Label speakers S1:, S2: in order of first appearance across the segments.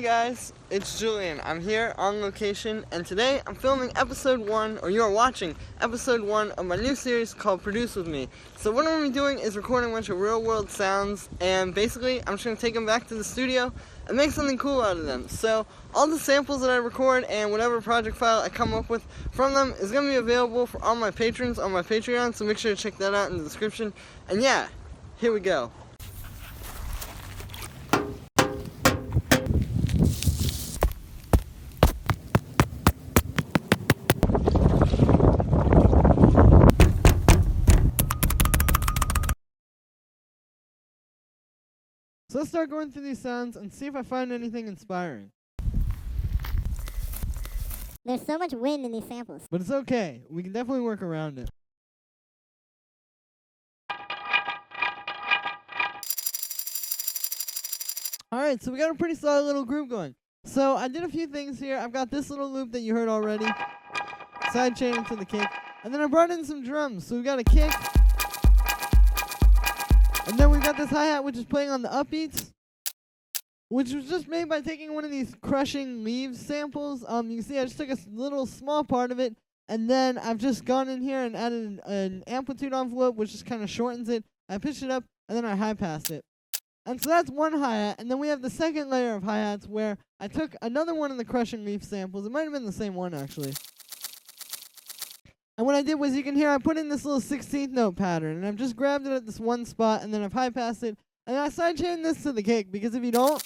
S1: Hey guys, it's Julian. I'm here on location, and today I'm filming episode 1, or you are watching episode 1 of my new series called Produce With Me. So what I'm going to be doing is recording a bunch of real world sounds, and basically I'm just going to take them back to the studio and make something cool out of them. So all the samples that I record and whatever project file I come up with from them is going to be available for all my patrons on my Patreon, so make sure to check that out in the description. And yeah, here we go. So let's start going through these sounds and see if I find anything inspiring.
S2: There's so much wind in these samples.
S1: But it's okay. We can definitely work around it. Alright, so we got a pretty solid little groove going. So I did a few things here. I've got this little loop that you heard already. Side chain into the kick. And then I brought in some drums. So we got a kick. And then we've got this hi-hat which is playing on the upbeats, which was just made by taking one of these crushing leaves samples. You can see I just took a little small part of it, and then I've just gone in here and added an amplitude envelope, which just kind of shortens it. I pitched it up, and then I high-passed it. And so that's one hi-hat, and then we have the second layer of hi-hats where I took another one of the crushing leaf samples. It might have been the same one, actually. And what I did was, you can hear I put in this little 16th note pattern, and I've just grabbed it at this one spot, and then I've high-passed it, and I sidechained this to the kick, because if you don't,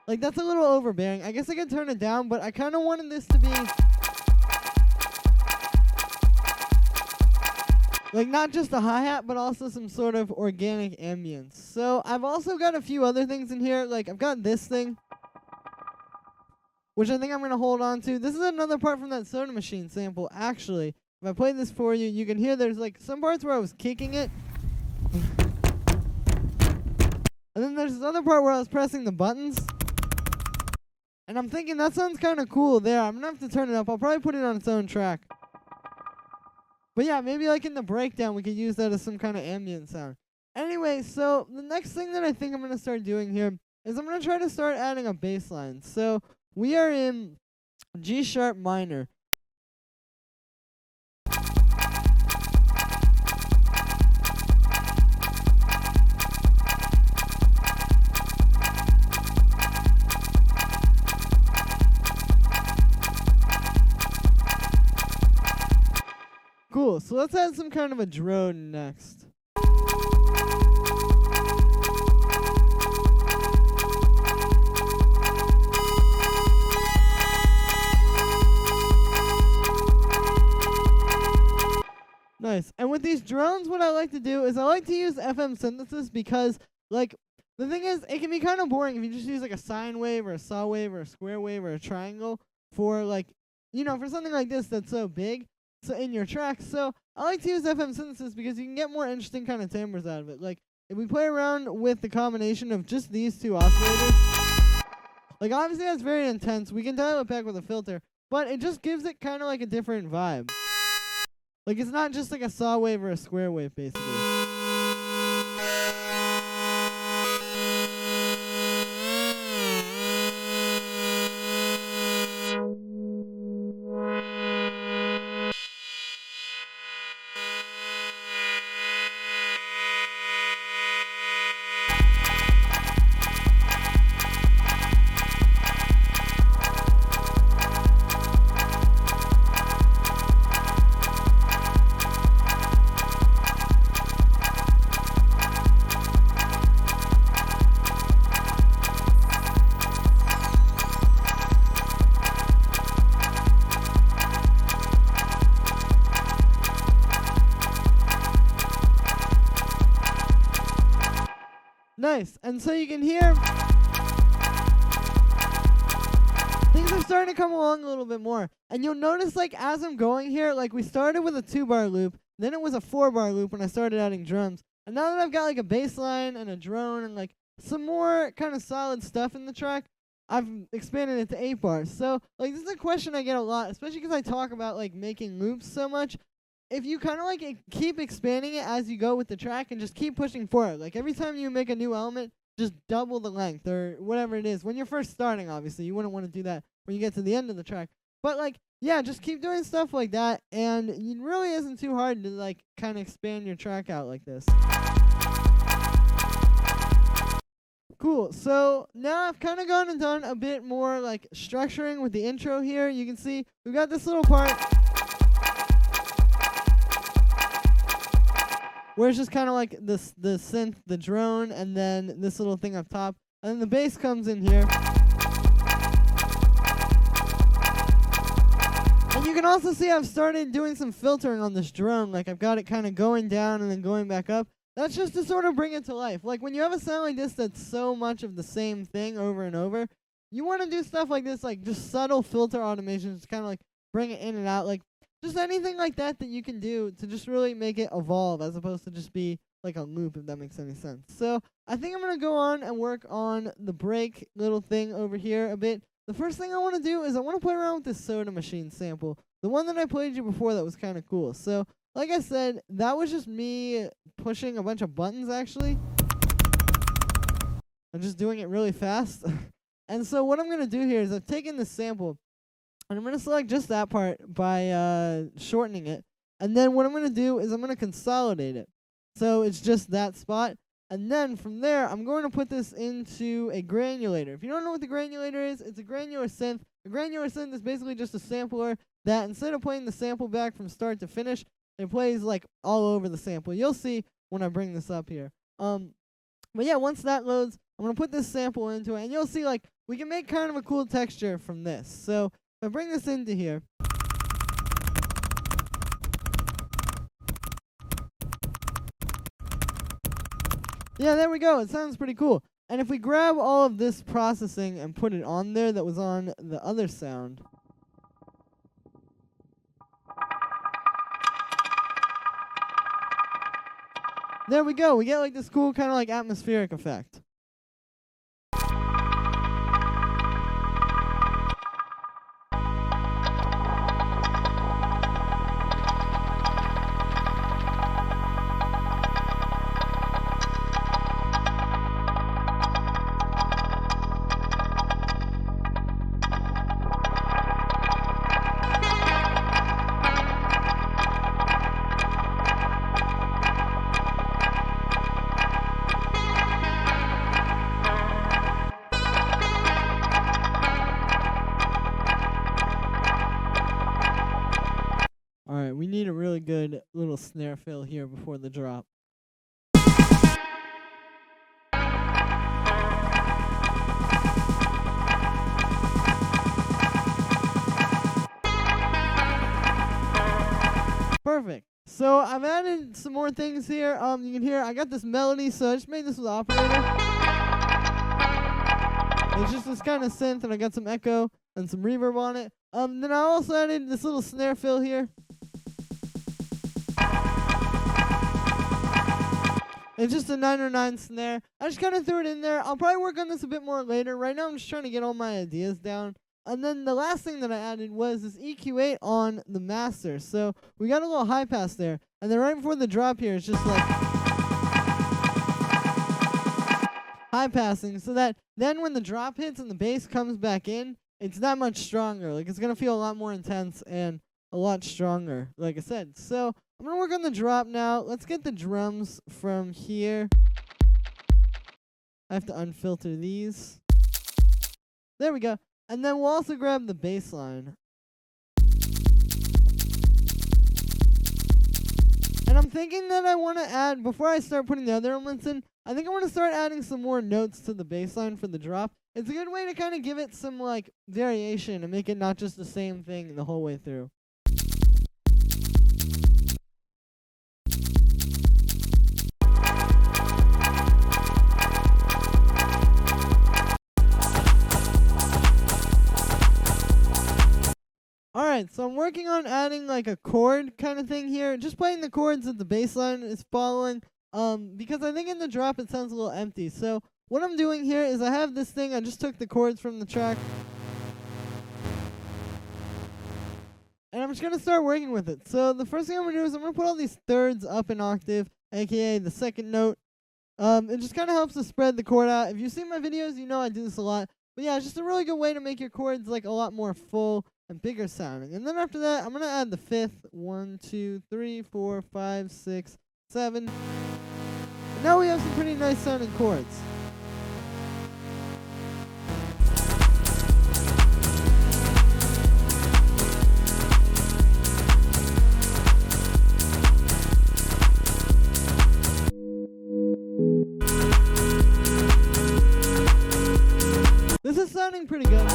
S1: like, that's a little overbearing. I guess I could turn it down, but I kind of wanted this to be, like, not just a hi-hat, but also some sort of organic ambience. So I've also got a few other things in here, like I've got this thing, which I think I'm going to hold on to. This is another part from that Soda Machine sample, actually. If I play this for you, you can hear there's like some parts where I was kicking it. And then there's this other part where I was pressing the buttons. And I'm thinking that sounds kind of cool there. I'm going to have to turn it up. I'll probably put it on its own track. But yeah, maybe like in the breakdown we could use that as some kind of ambient sound. Anyway, so the next thing that I think I'm going to start doing here is I'm going to try to start adding a bass line. So we are in G sharp minor. Cool, so let's add some kind of a drone next. Nice. And with these drones, what I like to do is I like to use FM synthesis because, like, the thing is, it can be kind of boring if you just use, like, a sine wave or a saw wave or a square wave or a triangle for, like, you know, for something like this that's so big so in your tracks. So I like to use FM synthesis because you can get more interesting kind of timbres out of it. Like, if we play around with the combination of just these two oscillators, like, obviously that's very intense. We can dial it back with a filter, but it just gives it kind of like a different vibe. Like, it's not just like a saw wave or a square wave, basically. Nice, and so you can hear things are starting to come along a little bit more. And you'll notice, like, as I'm going here, like, we started with a 2-bar loop, then it was a 4-bar loop when I started adding drums. And now that I've got, like, a bass line and a drone and, like, some more kind of solid stuff in the track, I've expanded it to 8 bars. So, like, this is a question I get a lot, especially because I talk about, like, making loops so much. if you kind of like keep expanding it as you go with the track and just keep pushing forward. Like every time you make a new element, just double the length or whatever it is. When you're first starting, obviously, you wouldn't want to do that when you get to the end of the track. But, like, yeah, just keep doing stuff like that, and it really isn't too hard to, like, kind of expand your track out like this. Cool. So now I've kind of gone and done a bit more, like, structuring with the intro here. You can see we've got this little part where it's just kind of like the synth, the drone, and then this little thing up top. And then the bass comes in here. And you can also see I've started doing some filtering on this drone. Like, I've got it kind of going down and then going back up. That's just to sort of bring it to life. Like, when you have a sound like this that's so much of the same thing over and over, you want to do stuff like this, like just subtle filter automations to kind of like bring it in and out. Like, just anything like that you can do to just really make it evolve as opposed to just be like a loop, if that makes any sense. So I think I'm going to go on and work on the break little thing over here a bit. The first thing I want to do is I want to play around with this soda machine sample. The one that I played you before that was kind of cool. So like I said, that was just me pushing a bunch of buttons actually. I'm just doing it really fast. And so what I'm going to do here is I've taken this sample and I'm going to select just that part by shortening it. And then what I'm going to do is I'm going to consolidate it. So it's just that spot. And then from there, I'm going to put this into a granulator. If you don't know what the granulator is, it's a granular synth. A granular synth is basically just a sampler that instead of playing the sample back from start to finish, it plays like all over the sample. You'll see when I bring this up here. But yeah, once that loads, I'm going to put this sample into it. And you'll see like we can make kind of a cool texture from this. So if I bring this into here, yeah, there we go. It sounds pretty cool. And if we grab all of this processing and put it on there that was on the other sound, there we go. We get like this cool kind of like atmospheric effect. Alright, we need a really good little snare fill here before the drop. Perfect. So I've added some more things here. You can hear I got this melody, so I just made this with operator. It's just this kind of synth, and I got some echo and some reverb on it. Then I also added this little snare fill here. It's just a 909 snare. I just kind of threw it in there. I'll probably work on this a bit more later. Right now I'm just trying to get all my ideas down. And then the last thing that I added was this EQ8 on the master. So we got a little high pass there. And then right before the drop here, it's just like high passing, so that then when the drop hits and the bass comes back in, it's that much stronger. Like, it's going to feel a lot more intense and a lot stronger, like I said. So I'm going to work on the drop now. Let's get the drums from here. I have to unfilter these. There we go. And then we'll also grab the bass line. And I'm thinking that I want to add, before I start putting the other elements in, I think I want to start adding some more notes to the bass line for the drop. It's a good way to kind of give it some, like, variation and make it not just the same thing the whole way through. Alright, so I'm working on adding like a chord kind of thing here. Just playing the chords that the bass line is following. Because I think in the drop it sounds a little empty. So what I'm doing here is I have this thing. I just took the chords from the track. And I'm just going to start working with it. So the first thing I'm going to do is I'm going to put all these thirds up an octave, aka the second note It just kind of helps to spread the chord out. If you've seen my videos, you know I do this a lot. But yeah, it's just a really good way to make your chords like a lot more full and bigger sounding. And then after that, I'm going to add the fifth. 1, 2, 3, 4, 5, 6, 7. And now we have some pretty nice sounding chords. This is sounding pretty good.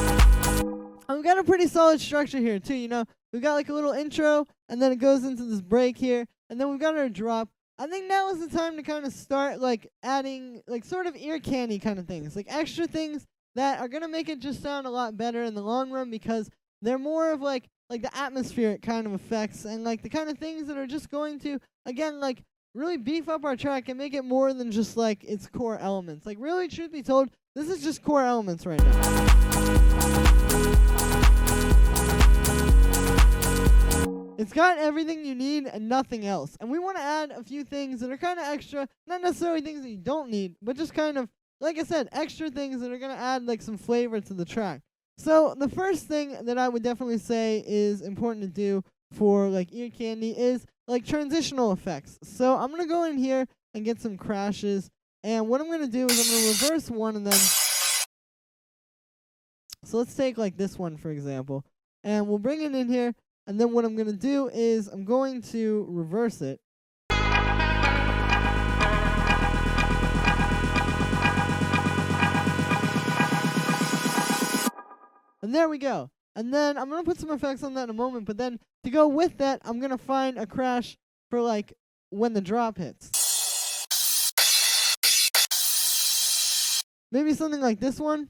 S1: We've got a pretty solid structure here too, you know. We've got like a little intro, and then it goes into this break here, and then we've got our drop. I think now is the time to kind of start like adding like sort of ear candy kind of things, like extra things that are gonna make it just sound a lot better in the long run, because they're more of like the atmospheric kind of effects, and like the kind of things that are just going to, again, like really beef up our track and make it more than just like its core elements. Like really, truth be told, this is just core elements right now. It's got everything you need and nothing else. And we want to add a few things that are kind of extra, not necessarily things that you don't need, but just kind of, like I said, extra things that are going to add like some flavor to the track. So the first thing that I would definitely say is important to do for like ear candy is like transitional effects. So I'm going to go in here and get some crashes. And what I'm going to do is I'm going to reverse one and then... So let's take like this one, for example. And we'll bring it in here. And then what I'm going to do is I'm going to reverse it. And there we go. And then I'm going to put some effects on that in a moment. But then to go with that, I'm going to find a crash for like when the drop hits. Maybe something like this one.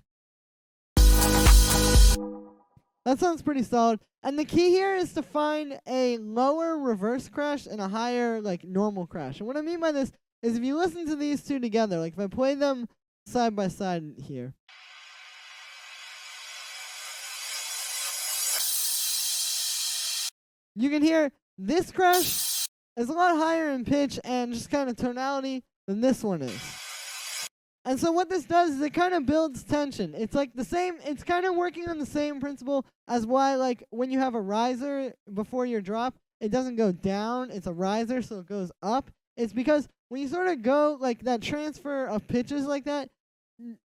S1: That sounds pretty solid. And the key here is to find a lower reverse crash and a higher like normal crash. And what I mean by this is if you listen to these two together, like if I play them side by side here. You can hear this crash is a lot higher in pitch and just kind of tonality than this one is. And so what this does is it kind of builds tension. It's like the same, it's kind of working on the same principle as why like when you have a riser before your drop, it doesn't go down, it's a riser, so it goes up. It's because when you sort of go like that transfer of pitches like that,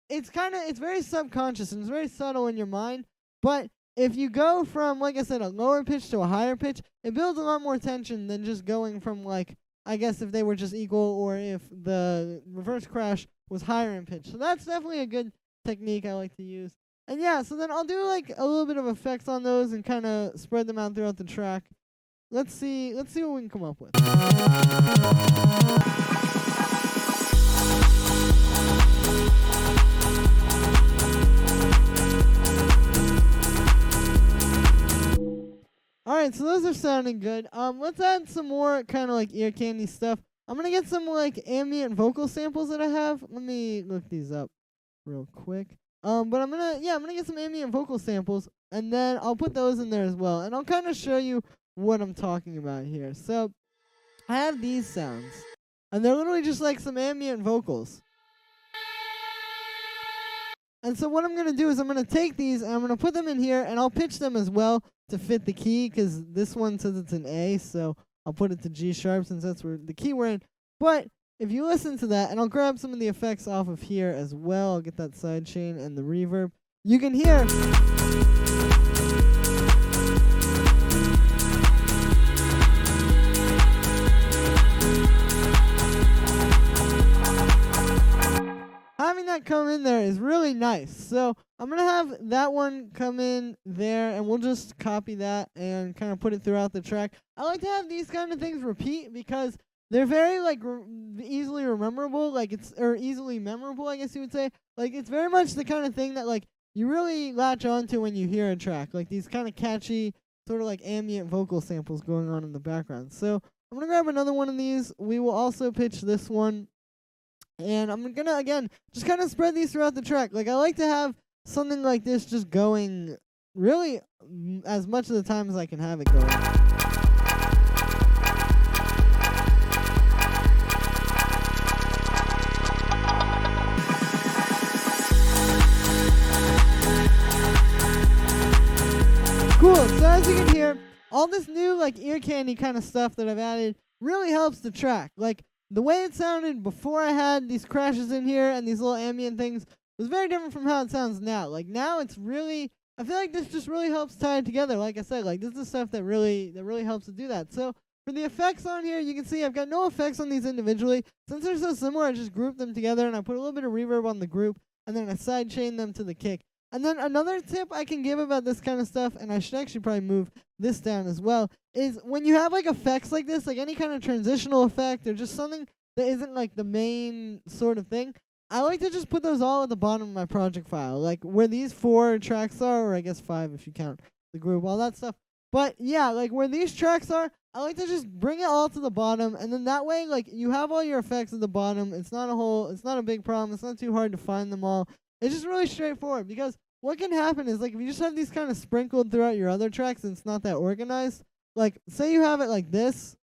S1: it's very subconscious and it's very subtle in your mind. But if you go from, like I said, a lower pitch to a higher pitch, it builds a lot more tension than just going from like, I guess if they were just equal or if the reverse crash was higher in pitch. So that's definitely a good technique I like to use. And yeah, so then I'll do like a little bit of effects on those and kind of spread them out throughout the track. Let's see what we can come up with. Alright, so those are sounding good. Let's add some more kind of like ear candy stuff. I'm going to get some like ambient vocal samples that I have. Let me look these up real quick. But I'm going to get some ambient vocal samples and then I'll put those in there as well. And I'll kind of show you what I'm talking about here. So I have these sounds and they're literally just like some ambient vocals. And so what I'm going to do is I'm going to take these and I'm going to put them in here and I'll pitch them as well to fit the key because this one says it's an A, so I'll put it to G sharp since that's where the key we're in. But if you listen to that, and I'll grab some of the effects off of here as well, I'll get that sidechain and the reverb, you can hear having that come in there is really nice. So I'm going to have that one come in there, and we'll just copy that and kind of put it throughout the track. I like to have these kind of things repeat because they're very like easily rememberable, or easily memorable, I guess you would say. Like it's very much the kind of thing that like you really latch onto when you hear a track, like these kind of catchy sort of like ambient vocal samples going on in the background. So I'm going to grab another one of these. We will also pitch this one. And I'm going to, again, just kind of spread these throughout the track. Like, I like to have something like this just going really as much of the time as I can have it going. all this new like ear candy kind of stuff that I've added really helps the track. Like the way it sounded before I had these crashes in here and these little ambient things was very different from how it sounds now. Like now it's really, I feel like this just really helps tie it together. Like I said, like this is the stuff that really helps to do that. So for the effects on here, you can see I've got no effects on these individually. Since they're so similar, I just grouped them together and I put a little bit of reverb on the group and then I sidechain them to the kick. And then another tip I can give about this kind of stuff, and I should actually probably move this down as well, is when you have like effects like this, like any kind of transitional effect or just something that isn't like the main sort of thing, I like to just put those all at the bottom of my project file, like where these 4 tracks are, or I guess 5 if you count the group, all that stuff. But yeah, like where these tracks are, I like to just bring it all to the bottom, and then that way, like you have all your effects at the bottom. It's not a big problem. It's not too hard to find them all. It's just really straightforward, because what can happen is, like, if you just have these kind of sprinkled throughout your other tracks and it's not that organized, like, say you have it like this,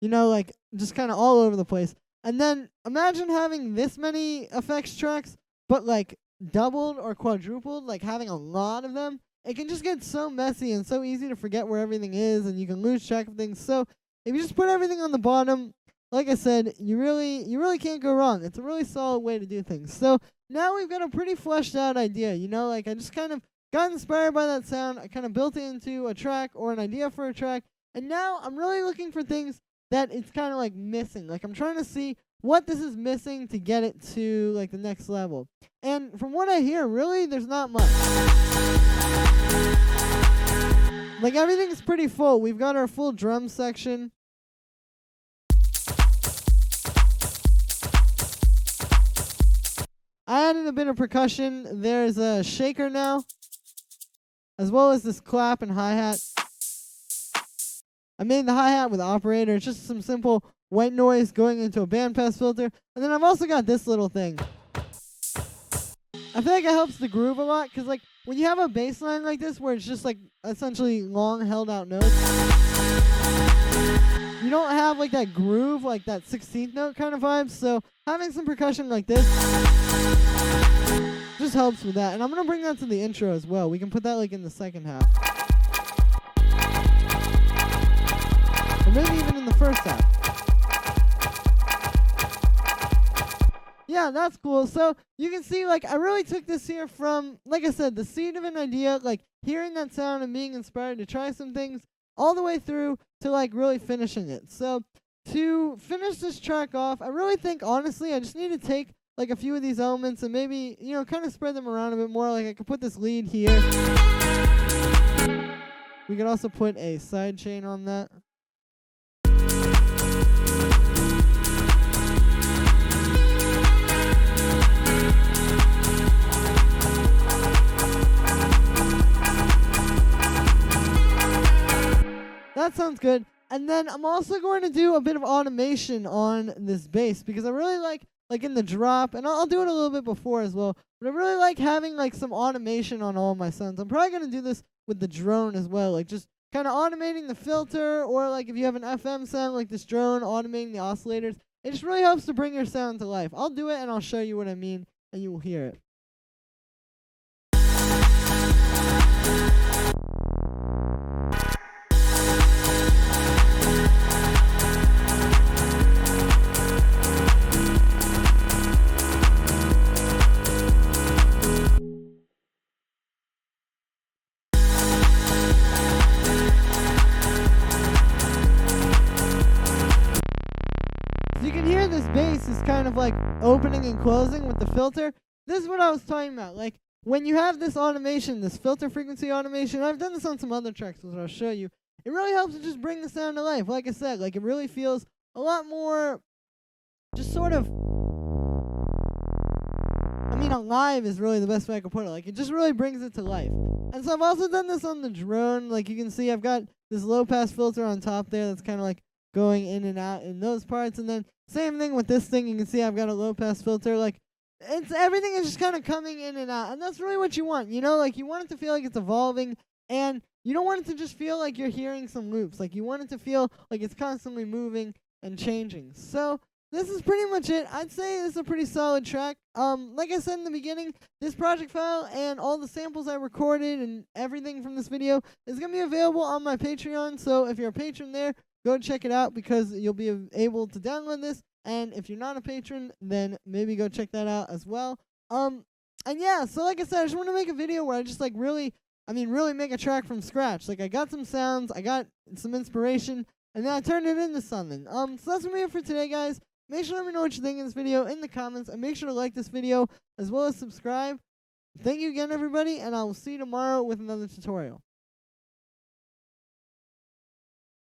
S1: you know, like, just kind of all over the place. And then imagine having this many effects tracks, but, like, doubled or quadrupled, like, having a lot of them. It can just get so messy and so easy to forget where everything is, and you can lose track of things. So if you just put everything on the bottom, like I said, you really can't go wrong. It's a really solid way to do things. So now we've got a pretty fleshed out idea, you know, like I just kind of got inspired by that sound. I kind of built it into a track or an idea for a track. And now I'm really looking for things that it's kind of like missing. Like I'm trying to see what this is missing to get it to like the next level. And from what I hear, really, there's not much. Like everything's pretty full. We've got our full drum section. I added a bit of percussion. There's a shaker now, as well as this clap and hi-hat. I made the hi-hat with operator. It's just some simple white noise going into a bandpass filter. And then I've also got this little thing. I feel like it helps the groove a lot, because like when you have a bass line like this where it's just like essentially long held out notes, you don't have like that groove, like that 16th note kind of vibe. So having some percussion like this just helps with that. And I'm going to bring that to the intro as well. We can put that like in the second half. Or maybe even in the first half. Yeah, that's cool. So you can see, like, I really took this here from, like I said, the seed of an idea, like hearing that sound and being inspired to try some things, all the way through to like really finishing it. So to finish this track off, I really think, honestly, I just need to take like a few of these elements and maybe, you know, kind of spread them around a bit more. Like I could put this lead here. We could also put a side chain on that. That sounds good. And then I'm also going to do a bit of automation on this bass, because I really like in the drop, and I'll do it a little bit before as well, but I really like having like some automation on all my sounds. I'm probably going to do this with the drone as well, like just kind of automating the filter, or like if you have an FM sound like this drone, automating the oscillators. It just really helps to bring your sound to life. I'll do it and I'll show you what I mean, and you will hear it. You can hear this bass is kind of like opening and closing with the filter. This is what I was talking about. Like when you have this automation, this filter frequency automation, I've done this on some other tracks, which I'll show you. It really helps to just bring the sound to life. Like I said, like it really feels a lot more just sort of, I mean, alive is really the best way I could put it. Like it just really brings it to life. And so I've also done this on the drone. Like you can see I've got this low pass filter on top there that's kind of like going in and out in those parts. And then same thing with this thing. You can see I've got a low pass filter. Like it's everything is just kind of coming in and out. And that's really what you want. You know, like you want it to feel like it's evolving, and you don't want it to just feel like you're hearing some loops. Like you want it to feel like it's constantly moving and changing. So this is pretty much it. I'd say this is a pretty solid track. Like I said in the beginning, this project file and all the samples I recorded and everything from this video is going to be available on my Patreon. So if you're a patron there, go check it out because you'll be able to download this. And if you're not a patron, then maybe go check that out as well. And yeah, so like I said, I just want to make a video where I just like really make a track from scratch. Like I got some sounds, I got some inspiration, and then I turned it into something. So that's gonna be it for today, guys. Make sure to let me know what you think of this video in the comments, and make sure to like this video as well as subscribe. Thank you again, everybody, and I will see you tomorrow with another tutorial.